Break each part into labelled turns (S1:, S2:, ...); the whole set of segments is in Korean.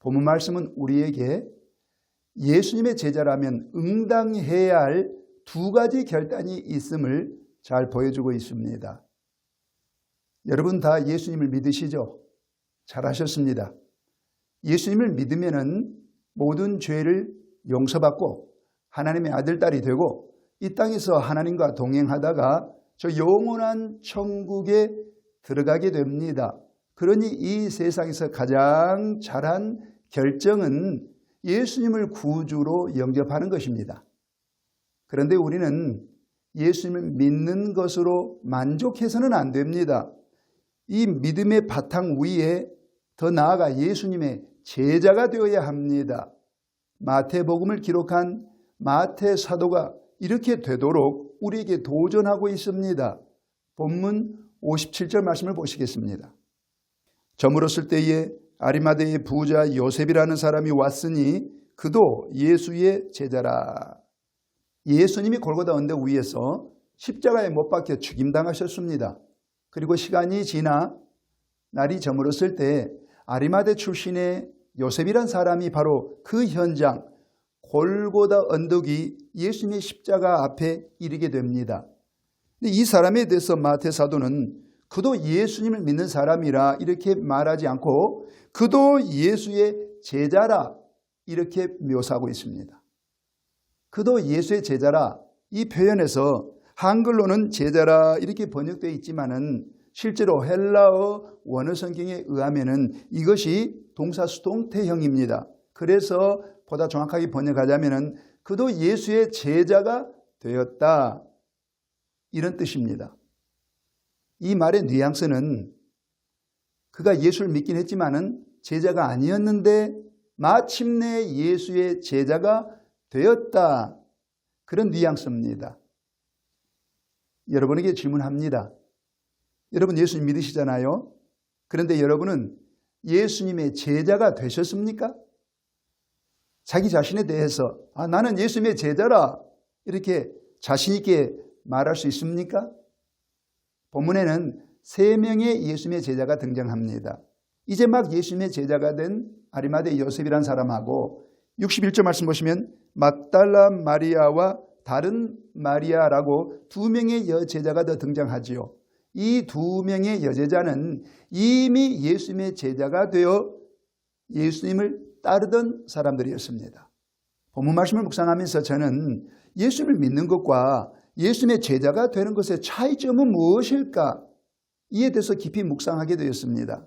S1: 본문 말씀은 우리에게 예수님의 제자라면 응당해야 할 두 가지 결단이 있음을 잘 보여주고 있습니다. 여러분 다 예수님을 믿으시죠? 잘하셨습니다. 예수님을 믿으면은 모든 죄를 용서받고 하나님의 아들, 딸이 되고 이 땅에서 하나님과 동행하다가 저 영원한 천국에 들어가게 됩니다. 그러니 이 세상에서 가장 잘한 결정은 예수님을 구주로 영접하는 것입니다. 그런데 우리는 예수님을 믿는 것으로 만족해서는 안 됩니다. 이 믿음의 바탕 위에 더 나아가 예수님의 제자가 되어야 합니다. 마태복음을 기록한 마태 사도가 이렇게 되도록 우리에게 도전하고 있습니다. 본문 57절 말씀을 보시겠습니다. 저물었을 때에 아리마대의 부자 요셉이라는 사람이 왔으니 그도 예수의 제자라. 예수님이 골고다 언덕 위에서 십자가에 못 박혀 죽임당하셨습니다. 그리고 시간이 지나 날이 저물었을 때 아리마대 출신의 요셉이란 사람이 바로 그 현장 골고다 언덕이 예수님의 십자가 앞에 이르게 됩니다. 이 사람에 대해서 마태 사도는 그도 예수님을 믿는 사람이라 이렇게 말하지 않고 그도 예수의 제자라 이렇게 묘사하고 있습니다. 그도 예수의 제자라 이 표현에서 한글로는 제자라 이렇게 번역되어 있지만은 실제로 헬라어 원어 성경에 의하면은 이것이 동사 수동태형입니다. 그래서 보다 정확하게 번역하자면은 그도 예수의 제자가 되었다 이런 뜻입니다. 이 말의 뉘앙스는 그가 예수를 믿긴 했지만은 제자가 아니었는데 마침내 예수의 제자가 되었다. 그런 뉘앙스입니다. 여러분에게 질문합니다. 여러분 예수님 믿으시잖아요. 그런데 여러분은 예수님의 제자가 되셨습니까? 자기 자신에 대해서 나는 예수님의 제자라 이렇게 자신 있게 말할 수 있습니까? 본문에는 3명의 예수님의 제자가 등장합니다. 이제 막 예수님의 제자가 된 아리마대 요셉이라는 사람하고 61절 말씀 보시면 막달라 마리아와 다른 마리아라고 2명의 여제자가 더 등장하지요. 이 2명의 여제자는 이미 예수님의 제자가 되어 예수님을 따르던 사람들이었습니다. 본문 말씀을 묵상하면서 저는 예수님을 믿는 것과 예수님의 제자가 되는 것의 차이점은 무엇일까? 이에 대해서 깊이 묵상하게 되었습니다.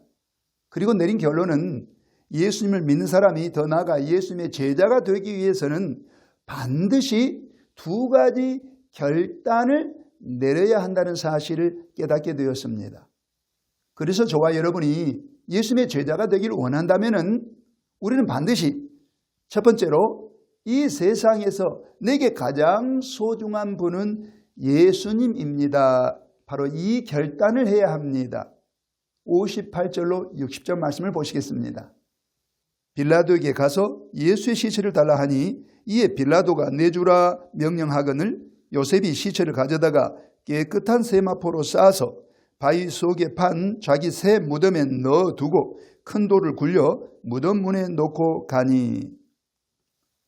S1: 그리고 내린 결론은 예수님을 믿는 사람이 더 나아가 예수님의 제자가 되기 위해서는 반드시 2가지 결단을 내려야 한다는 사실을 깨닫게 되었습니다. 그래서 저와 여러분이 예수님의 제자가 되기를 원한다면 우리는 반드시 첫 번째로 이 세상에서 내게 가장 소중한 분은 예수님입니다. 바로 이 결단을 해야 합니다. 58절로 60절 말씀을 보시겠습니다. 빌라도에게 가서 예수의 시체를 달라 하니 이에 빌라도가 내주라 명령하거늘 요셉이 시체를 가져다가 깨끗한 세마포로 싸서 바위 속에 판 자기 새 무덤에 넣어두고 큰 돌을 굴려 무덤 문에 놓고 가니.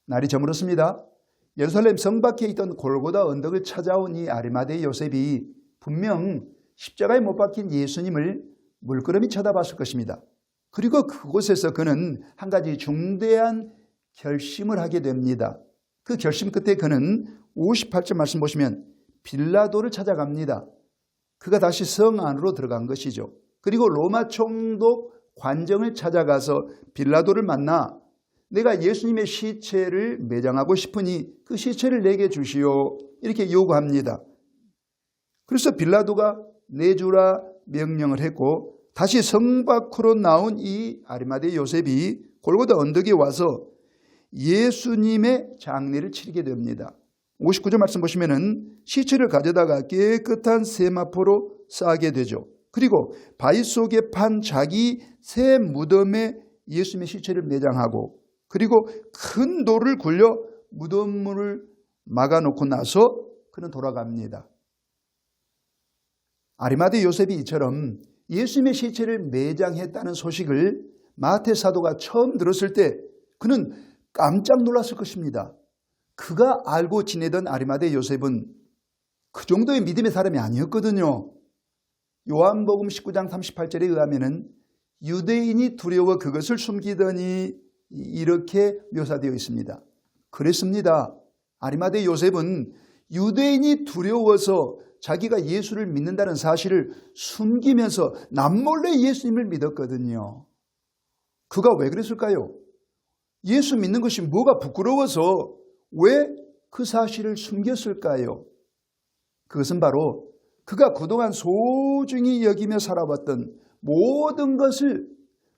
S1: 날이 저물었습니다. 예루살렘 성 밖에 있던 골고다 언덕을 찾아온 이 아리마대 요셉이 분명 십자가에 못 박힌 예수님을 물끄러미 쳐다봤을 것입니다. 그리고 그곳에서 그는 한 가지 중대한 결심을 하게 됩니다. 그 결심 끝에 그는 58절 말씀 보시면 빌라도를 찾아갑니다. 그가 다시 성 안으로 들어간 것이죠. 그리고 로마 총독 관정을 찾아가서 빌라도를 만나 내가 예수님의 시체를 매장하고 싶으니 그 시체를 내게 주시오 이렇게 요구합니다. 그래서 빌라도가 내주라 명령을 했고 다시 성 밖으로 나온 이 아리마대 요셉이 골고다 언덕에 와서 예수님의 장례를 치르게 됩니다. 59절 말씀 보시면은 시체를 가져다가 깨끗한 세마포로 싸게 되죠. 그리고 바위 속에 판 자기 새 무덤에 예수님의 시체를 매장하고 그리고 큰 돌을 굴려 무덤 문을 막아놓고 나서 그는 돌아갑니다. 아리마대 요셉이 이처럼 예수님의 시체를 매장했다는 소식을 마태 사도가 처음 들었을 때 그는 깜짝 놀랐을 것입니다. 그가 알고 지내던 아리마대 요셉은 그 정도의 믿음의 사람이 아니었거든요. 요한복음 19장 38절에 의하면 유대인이 두려워 그것을 숨기더니 이렇게 묘사되어 있습니다. 그랬습니다. 아리마대 요셉은 유대인이 두려워서 자기가 예수를 믿는다는 사실을 숨기면서 남몰래 예수님을 믿었거든요. 그가 왜 그랬을까요? 예수 믿는 것이 뭐가 부끄러워서 왜 그 사실을 숨겼을까요? 그것은 바로 그가 그동안 소중히 여기며 살아왔던 모든 것을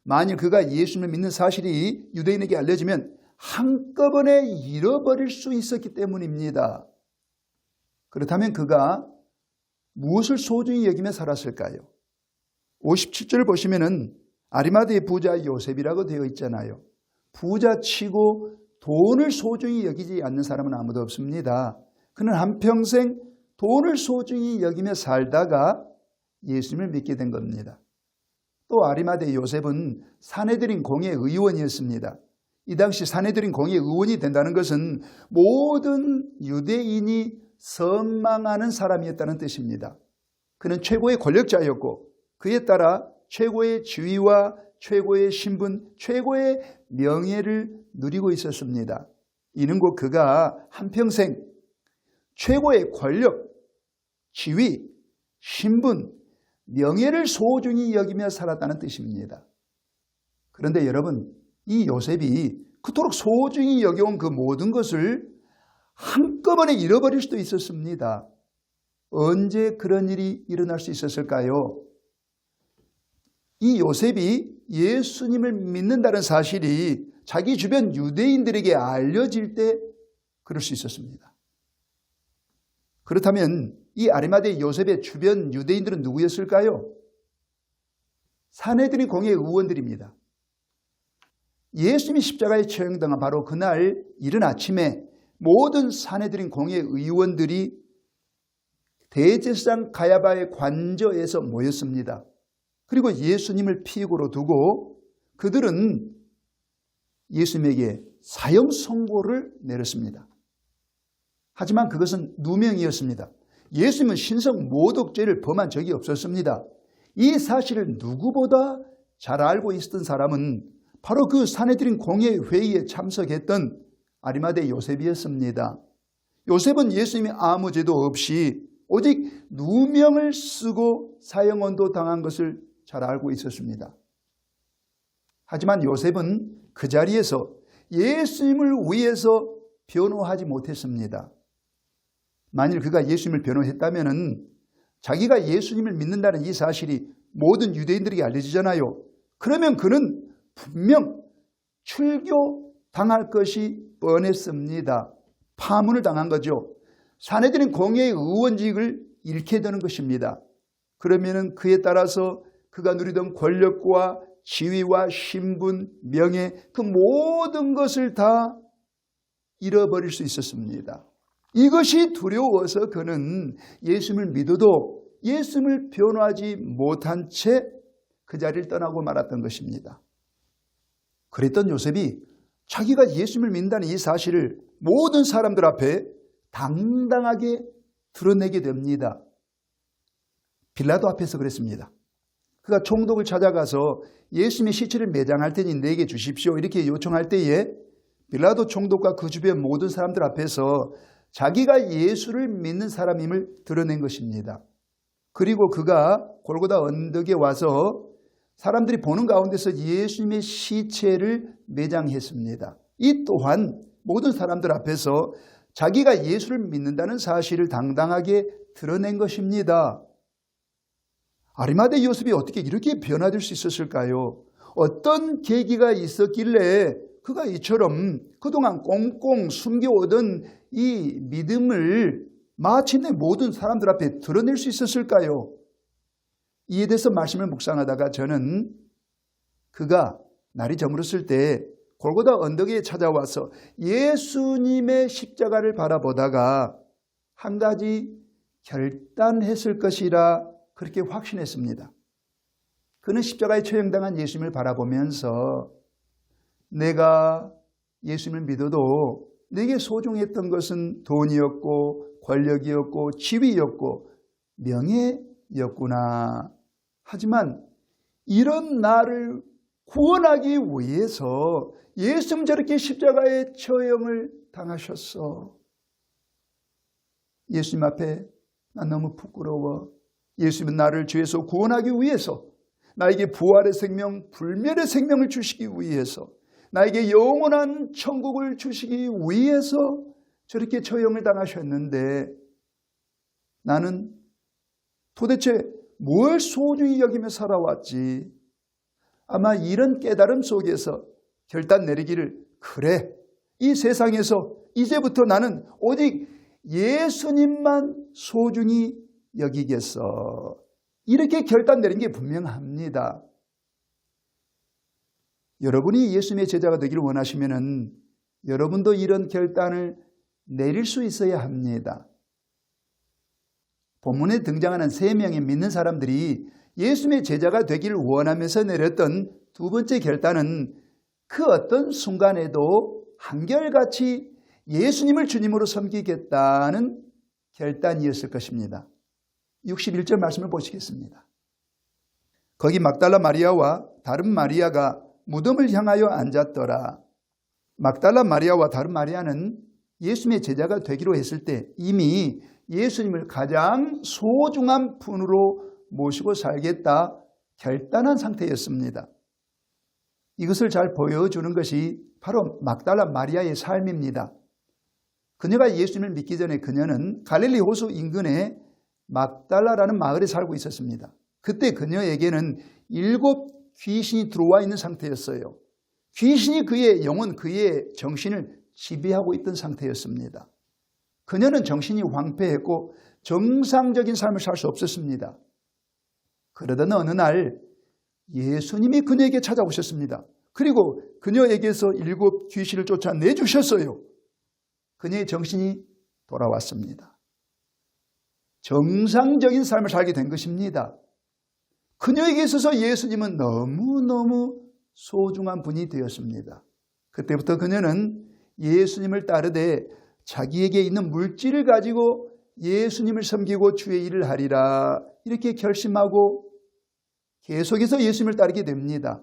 S1: 만일 그가 예수님을 믿는 사실이 유대인에게 알려지면 한꺼번에 잃어버릴 수 있었기 때문입니다. 그렇다면 그가 무엇을 소중히 여기며 살았을까요? 57절 보시면은 아리마대의 부자 요셉이라고 되어 있잖아요. 부자치고 돈을 소중히 여기지 않는 사람은 아무도 없습니다. 그는 한평생 돈을 소중히 여기며 살다가 예수님을 믿게 된 겁니다. 또 아리마대 요셉은 사내들인 공의 의원이었습니다. 이 당시 사내들인 공의 의원이 된다는 것은 모든 유대인이 선망하는 사람이었다는 뜻입니다. 그는 최고의 권력자였고 그에 따라 최고의 지위와 최고의 신분, 최고의 명예를 누리고 있었습니다. 이는 곧 그가 한평생 최고의 권력, 지위, 신분, 명예를 소중히 여기며 살았다는 뜻입니다. 그런데 여러분, 이 요셉이 그토록 소중히 여겨온 그 모든 것을 한꺼번에 잃어버릴 수도 있었습니다. 언제 그런 일이 일어날 수 있었을까요? 이 요셉이 예수님을 믿는다는 사실이 자기 주변 유대인들에게 알려질 때 그럴 수 있었습니다. 그렇다면 이 아리마대 요셉의 주변 유대인들은 누구였을까요? 사내들인 공의 의원들입니다. 예수님이 십자가에 처형당한 바로 그날 이른 아침에 모든 사내들인 공의 의원들이 대제사장 가야바의 관저에서 모였습니다. 그리고 예수님을 피고로 두고 그들은 예수님에게 사형 선고를 내렸습니다. 하지만 그것은 누명이었습니다. 예수님은 신성 모독죄를 범한 적이 없었습니다. 이 사실을 누구보다 잘 알고 있었던 사람은 바로 그 사내들인 공회회의에 참석했던 아리마대 요셉이었습니다. 요셉은 예수님이 아무 죄도 없이 오직 누명을 쓰고 사형언도 당한 것을 잘 알고 있었습니다. 하지만 요셉은 그 자리에서 예수님을 위해서 변호하지 못했습니다. 만일 그가 예수님을 변호했다면 자기가 예수님을 믿는다는 이 사실이 모든 유대인들에게 알려지잖아요. 그러면 그는 분명 출교당할 것이 뻔했습니다. 파문을 당한 거죠. 사내들인 공회의 의원직을 잃게 되는 것입니다. 그러면 그에 따라서 그가 누리던 권력과 지위와 신분, 명예 그 모든 것을 다 잃어버릴 수 있었습니다. 이것이 두려워서 그는 예수님을 믿어도 예수님을 변호하지 못한 채 그 자리를 떠나고 말았던 것입니다. 그랬던 요셉이 자기가 예수님을 믿는다는 이 사실을 모든 사람들 앞에 당당하게 드러내게 됩니다. 빌라도 앞에서 그랬습니다. 그가 총독을 찾아가서 예수님의 시체를 매장할 테니 내게 주십시오 이렇게 요청할 때에 빌라도 총독과 그 주변 모든 사람들 앞에서 자기가 예수를 믿는 사람임을 드러낸 것입니다. 그리고 그가 골고다 언덕에 와서 사람들이 보는 가운데서 예수님의 시체를 매장했습니다. 이 또한 모든 사람들 앞에서 자기가 예수를 믿는다는 사실을 당당하게 드러낸 것입니다. 아리마대 요셉이 어떻게 이렇게 변화될 수 있었을까요? 어떤 계기가 있었길래 그가 이처럼 그동안 꽁꽁 숨겨오던 이 믿음을 마침내 모든 사람들 앞에 드러낼 수 있었을까요? 이에 대해서 말씀을 묵상하다가 저는 그가 날이 저물었을 때 골고다 언덕에 찾아와서 예수님의 십자가를 바라보다가 한 가지 결단했을 것이라 그렇게 확신했습니다. 그는 십자가에 처형당한 예수님을 바라보면서 내가 예수님을 믿어도 내게 소중했던 것은 돈이었고 권력이었고 지위였고 명예였구나. 하지만 이런 나를 구원하기 위해서 예수님 저렇게 십자가에 처형을 당하셨어. 예수님 앞에 난 너무 부끄러워. 예수님은 나를 죄에서 구원하기 위해서, 나에게 부활의 생명, 불멸의 생명을 주시기 위해서, 나에게 영원한 천국을 주시기 위해서 저렇게 처형을 당하셨는데 나는 도대체 뭘 소중히 여기며 살아왔지? 아마 이런 깨달음 속에서 결단 내리기를, 그래, 이 세상에서 이제부터 나는 오직 예수님만 소중히 여기겠어. 이렇게 결단 내린 게 분명합니다. 여러분이 예수님의 제자가 되기를 원하시면은 여러분도 이런 결단을 내릴 수 있어야 합니다. 본문에 등장하는 3명의 믿는 사람들이 예수님의 제자가 되기를 원하면서 내렸던 두 번째 결단은 그 어떤 순간에도 한결같이 예수님을 주님으로 섬기겠다는 결단이었을 것입니다. 61절 말씀을 보시겠습니다. 거기 막달라 마리아와 다른 마리아가 무덤을 향하여 앉았더라. 막달라 마리아와 다른 마리아는 예수님의 제자가 되기로 했을 때 이미 예수님을 가장 소중한 분으로 모시고 살겠다 결단한 상태였습니다. 이것을 잘 보여주는 것이 바로 막달라 마리아의 삶입니다. 그녀가 예수님을 믿기 전에 그녀는 갈릴리 호수 인근에 막달라라는 마을에 살고 있었습니다. 그때 그녀에게는 7 귀신이 들어와 있는 상태였어요. 귀신이 그의 영혼, 그의 정신을 지배하고 있던 상태였습니다. 그녀는 정신이 황폐했고 정상적인 삶을 살 수 없었습니다. 그러던 어느 날 예수님이 그녀에게 찾아오셨습니다. 그리고 그녀에게서 7 귀신을 쫓아내주셨어요. 그녀의 정신이 돌아왔습니다. 정상적인 삶을 살게 된 것입니다. 그녀에게 있어서 예수님은 너무너무 소중한 분이 되었습니다. 그때부터 그녀는 예수님을 따르되 자기에게 있는 물질을 가지고 예수님을 섬기고 주의 일을 하리라 이렇게 결심하고 계속해서 예수님을 따르게 됩니다.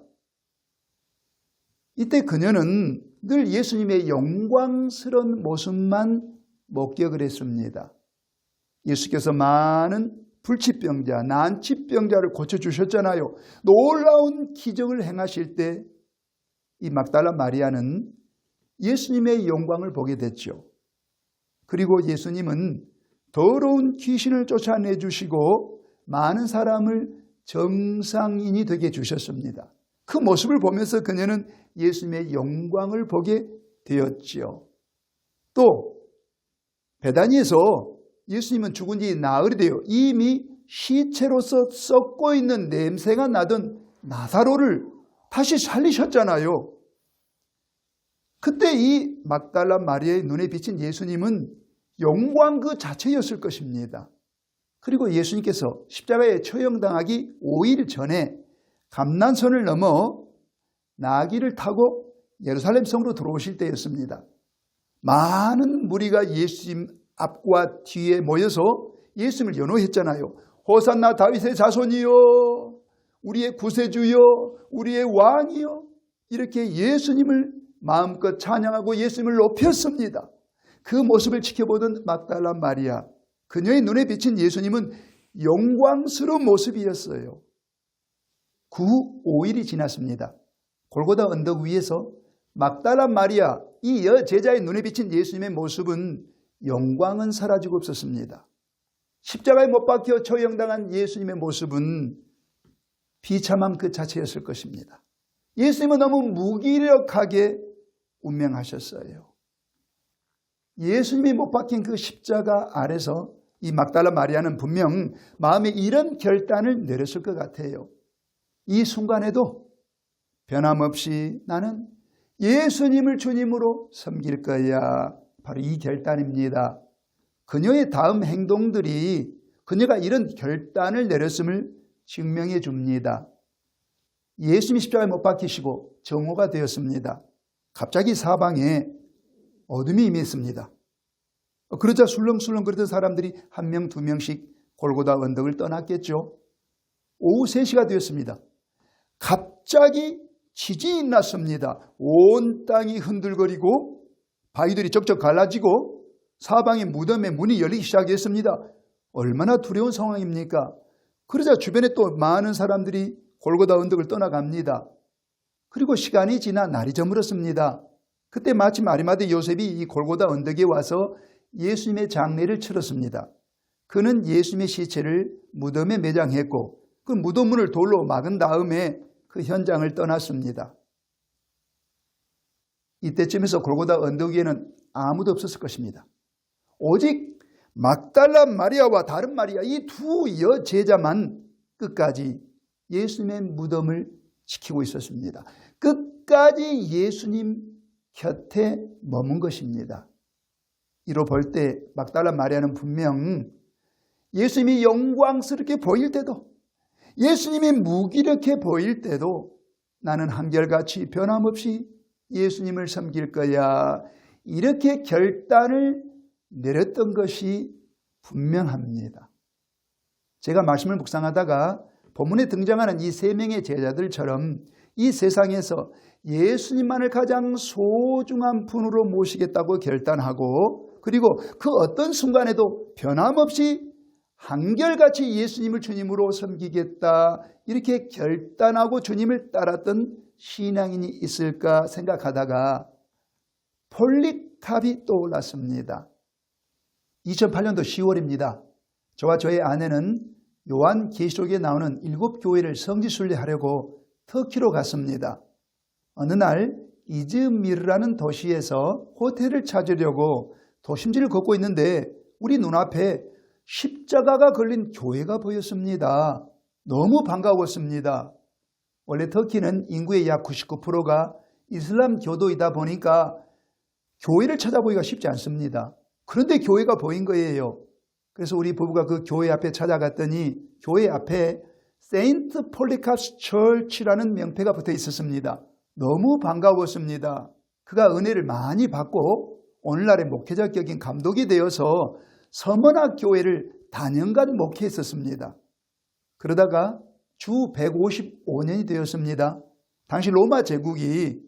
S1: 이때 그녀는 늘 예수님의 영광스러운 모습만 목격을 했습니다. 예수께서 많은 불치병자, 난치병자를 고쳐주셨잖아요. 놀라운 기적을 행하실 때 이 막달라 마리아는 예수님의 영광을 보게 됐죠. 그리고 예수님은 더러운 귀신을 쫓아내주시고 많은 사람을 정상인이 되게 해주셨습니다. 그 모습을 보면서 그녀는 예수님의 영광을 보게 되었지요. 또 베다니에서 예수님은 죽은 지 나흘이 되어 이미 시체로서 썩고 있는 냄새가 나던 나사로를 다시 살리셨잖아요. 그때 이 막달라 마리아의 눈에 비친 예수님은 영광 그 자체였을 것입니다. 그리고 예수님께서 십자가에 처형당하기 5일 전에 감난선을 넘어 나귀를 타고 예루살렘 성으로 들어오실 때였습니다. 많은 무리가 예수님 앞과 뒤에 모여서 예수님을 연호했잖아요. 호산나 다윗의 자손이요, 우리의 구세주요, 우리의 왕이요, 이렇게 예수님을 마음껏 찬양하고 예수님을 높였습니다. 그 모습을 지켜보던 막달라 마리아, 그녀의 눈에 비친 예수님은 영광스러운 모습이었어요. 5일이 지났습니다. 골고다 언덕 위에서 막달라 마리아, 이 여제자의 눈에 비친 예수님의 모습은 영광은 사라지고 없었습니다. 십자가에 못 박혀 처형당한 예수님의 모습은 비참함 그 자체였을 것입니다. 예수님은 너무 무기력하게 운명하셨어요. 예수님이 못 박힌 그 십자가 아래서 이 막달라 마리아는 분명 마음에 이런 결단을 내렸을 것 같아요. 이 순간에도 변함없이 나는 예수님을 주님으로 섬길 거야. 바로 이 결단입니다. 그녀의 다음 행동들이 그녀가 이런 결단을 내렸음을 증명해 줍니다. 예수님이 십자가에 못 박히시고 정오가 되었습니다. 갑자기 사방에 어둠이 임했습니다. 그러자 술렁술렁 그러던 사람들이 한 명, 두 명씩 골고다 언덕을 떠났겠죠. 오후 3시가 되었습니다. 갑자기 지진이 났습니다. 온 땅이 흔들거리고 바위들이 쩍쩍 갈라지고 사방의 무덤의 문이 열리기 시작했습니다. 얼마나 두려운 상황입니까? 그러자 주변에 또 많은 사람들이 골고다 언덕을 떠나갑니다. 그리고 시간이 지나 날이 저물었습니다. 그때 마침 아리마대 요셉이 이 골고다 언덕에 와서 예수님의 장례를 치렀습니다. 그는 예수님의 시체를 무덤에 매장했고 그 무덤문을 돌로 막은 다음에 그 현장을 떠났습니다. 이때쯤에서 골고다 언덕 위에는 아무도 없었을 것입니다. 오직 막달라 마리아와 다른 마리아 이 두 여제자만 끝까지 예수님의 무덤을 지키고 있었습니다. 끝까지 예수님 곁에 머문 것입니다. 이로 볼 때 막달라 마리아는 분명 예수님이 영광스럽게 보일 때도 예수님이 무기력해 보일 때도 나는 한결같이 변함없이 예수님을 섬길 거야. 이렇게 결단을 내렸던 것이 분명합니다. 제가 말씀을 묵상하다가 본문에 등장하는 이 3명의 제자들처럼 이 세상에서 예수님만을 가장 소중한 분으로 모시겠다고 결단하고 그리고 그 어떤 순간에도 변함없이 한결같이 예수님을 주님으로 섬기겠다 이렇게 결단하고 주님을 따랐던 신앙인이 있을까 생각하다가 폴리캅이 떠올랐습니다. 2008년도 10월입니다. 저와 저의 아내는 요한계시록에 나오는 7교회를 성지순례하려고 터키로 갔습니다. 어느 날 이즈미르라는 도시에서 호텔을 찾으려고 도심지를 걷고 있는데 우리 눈앞에 십자가가 걸린 교회가 보였습니다. 너무 반가웠습니다. 원래 터키는 인구의 약 99%가 이슬람 교도이다 보니까 교회를 찾아보기가 쉽지 않습니다. 그런데 교회가 보인 거예요. 그래서 우리 부부가 그 교회 앞에 찾아갔더니 교회 앞에 세인트 폴리캅스 처치라는 명패가 붙어 있었습니다. 너무 반가웠습니다. 그가 은혜를 많이 받고 오늘날의 목회자격인 감독이 되어서 서머나 교회를 단연간 목회했었습니다. 그러다가 주 155년이 되었습니다. 당시 로마 제국이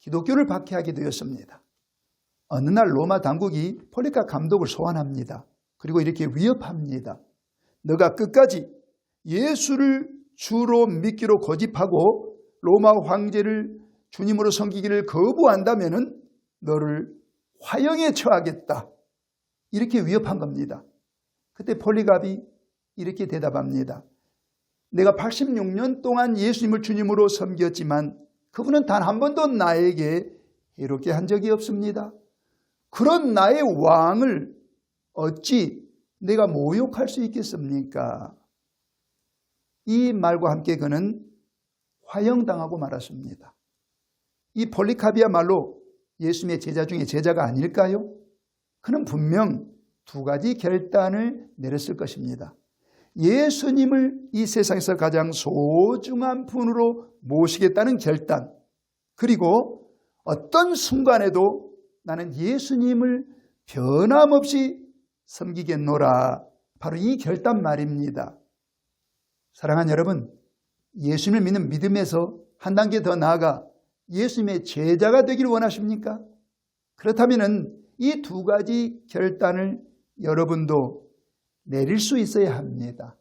S1: 기독교를 박해하게 되었습니다. 어느 날 로마 당국이 폴리캅 감독을 소환합니다. 그리고 이렇게 위협합니다. 너가 끝까지 예수를 주로 믿기로 고집하고 로마 황제를 주님으로 섬기기를 거부한다면 너를 화형에 처하겠다. 이렇게 위협한 겁니다. 그때 폴리캅이 이렇게 대답합니다. 내가 86년 동안 예수님을 주님으로 섬겼지만 그분은 단 한 번도 나에게 해롭게 한 적이 없습니다. 그런 나의 왕을 어찌 내가 모욕할 수 있겠습니까? 이 말과 함께 그는 화형당하고 말았습니다. 이 폴리캅이야말로 예수님의 제자 중에 제자가 아닐까요? 그는 분명 2가지 결단을 내렸을 것입니다. 예수님을 이 세상에서 가장 소중한 분으로 모시겠다는 결단, 그리고 어떤 순간에도 나는 예수님을 변함없이 섬기겠노라. 바로 이 결단 말입니다. 사랑하는 여러분, 예수님을 믿는 믿음에서 한 단계 더 나아가 예수님의 제자가 되기를 원하십니까? 그렇다면 이 2가지 결단을 여러분도 내릴 수 있어야 합니다.